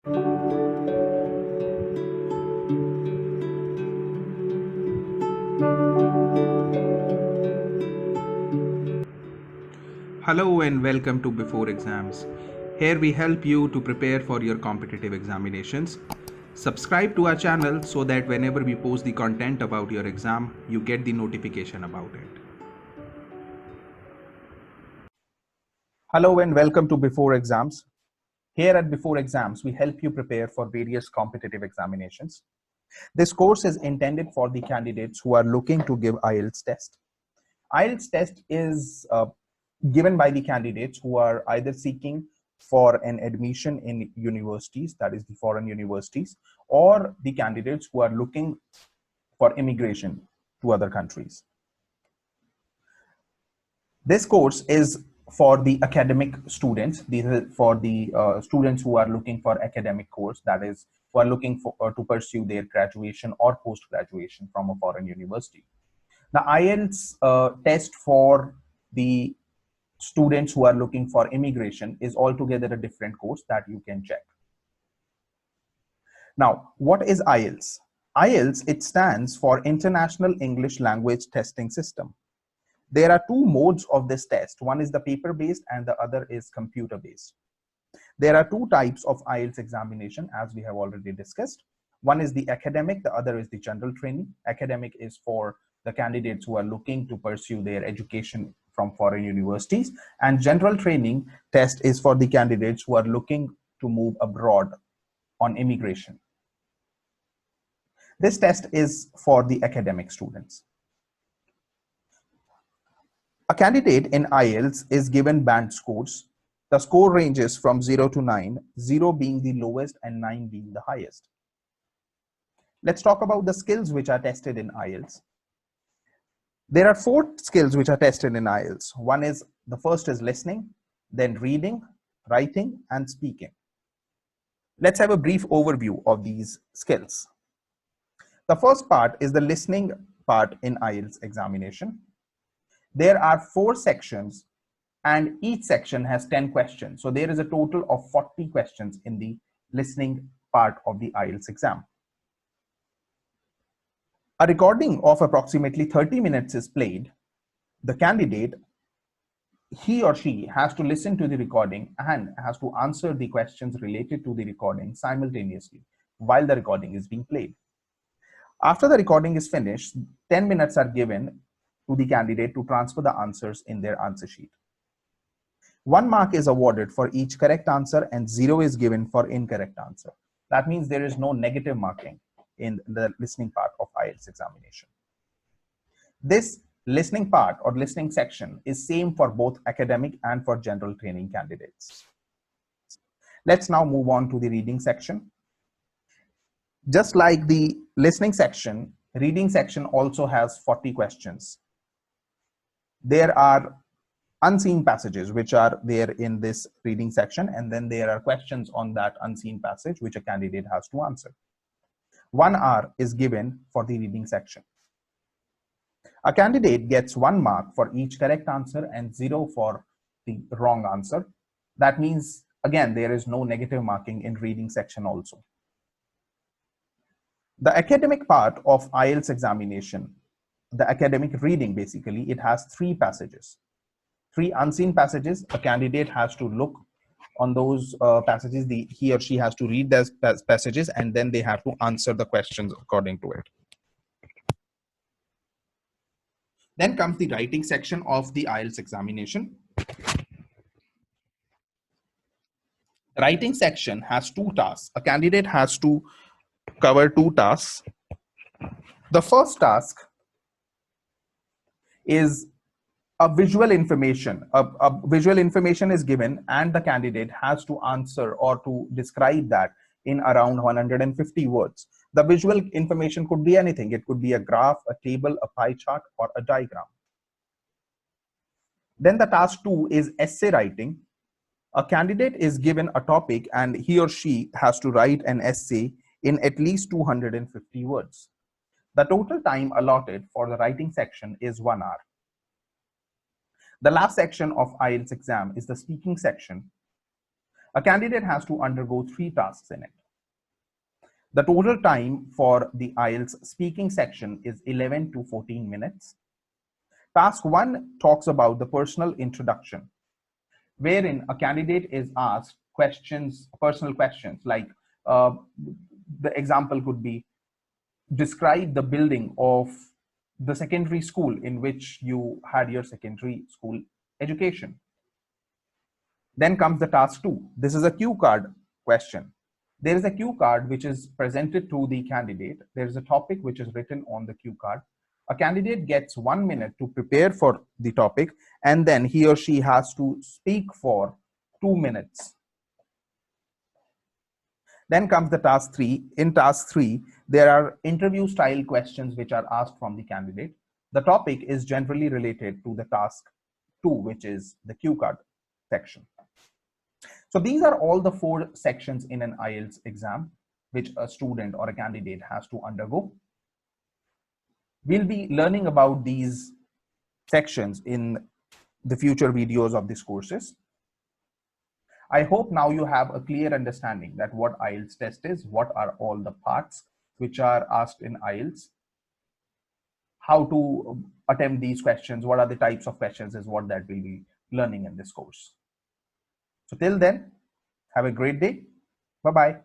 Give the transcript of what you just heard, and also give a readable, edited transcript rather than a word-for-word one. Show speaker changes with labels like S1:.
S1: Hello and welcome to Before Exams. Here we help you to prepare for your competitive examinations. Subscribe to our channel so that whenever we post the content about your exam, you get the notification about it.
S2: Hello and welcome to Before Exams. Here at Before Exams, we help you prepare for various competitive examinations. This course is intended for the candidates who are looking to give IELTS test. IELTS test is given by the candidates who are either seeking for an admission in universities, that is the foreign universities, or the candidates who are looking for immigration to other countries. This course is for the academic students. These are for the students who are looking for academic course, that is, who are looking for to pursue their graduation or post-graduation from a foreign university. The IELTS test for the students who are looking for immigration is altogether a different course that you can check. Now, what is IELTS? IELTS, it stands for International English Language Testing System. There are two modes of this test. One is the paper-based and the other is computer-based. There are two types of IELTS examination, as we have already discussed. One is the academic, the other is the general training. Academic is for the candidates who are looking to pursue their education from foreign universities, and general training test is for the candidates who are looking to move abroad on immigration. This test is for the academic students. A candidate in IELTS is given band scores. The score ranges from 0 to 9, 0 being the lowest and 9 being the highest. Let's talk about the skills which are tested in IELTS. There are 4 skills which are tested in IELTS. The first is listening, then reading, writing, and speaking. Let's have a brief overview of these skills. The first part is the listening part in IELTS examination. There are 4 sections and each section has 10 questions. So there is a total of 40 questions in the listening part of the IELTS exam. A recording of approximately 30 minutes is played. The candidate, he or she has to listen to the recording and has to answer the questions related to the recording simultaneously while the recording is being played. After the recording is finished, 10 minutes are given to the candidate to transfer the answers in their answer sheet. 1 mark is awarded for each correct answer and 0 is given for incorrect answer. That means there is no negative marking in the listening part of IELTS examination. This listening part or listening section is same for both academic and for general training candidates. Let's now move on to the reading section. Just like the listening section, reading section also has 40 questions. There are unseen passages which are there in this reading section, and then there are questions on that unseen passage which a candidate has to answer. 1 hour is given for the reading section. A candidate gets 1 mark for each correct answer and 0 for the wrong answer. That means, again, there is no negative marking in reading section also. The academic part of IELTS examination, the academic reading, basically, it has 3 passages. 3 unseen passages. A candidate has to look on those passages. He or she has to read those passages and then they have to answer the questions according to it. Then comes the writing section of the IELTS examination. Writing section has 2 tasks. A candidate has to cover 2 tasks. The first task is a visual information. A visual information is given and the candidate has to answer or to describe that in around 150 words. The visual information could be anything. It could be a graph, a table, a pie chart, or a diagram. Then the task 2 is essay writing. A candidate is given a topic and he or she has to write an essay in at least 250 words. The total time allotted for the writing section is 1 hour. The last section of IELTS exam is the speaking section. A candidate has to undergo 3 tasks in it. The total time for the IELTS speaking section is 11 to 14 minutes. Task 1 talks about the personal introduction, wherein a candidate is asked questions, personal questions, like the example could be, describe the building of the secondary school in which you had your secondary school education. Then comes the task 2. This is a cue card question. There is a cue card which is presented to the candidate. There is a topic which is written on the cue card. A candidate gets 1 minute to prepare for the topic, and then he or she has to speak for 2 minutes. Then comes the task 3. In task 3, there are interview style questions which are asked from the candidate. The topic is generally related to the task 2, which is the cue card section. So these are all the 4 sections in an IELTS exam which a student or a candidate has to undergo. We'll be learning about these sections in the future videos of these courses. I hope now you have a clear understanding that what IELTS test is, what are all the parts which are asked in IELTS, how to attempt these questions, what are the types of questions is what that we'll be learning in this course. So till then, have a great day. Bye-bye.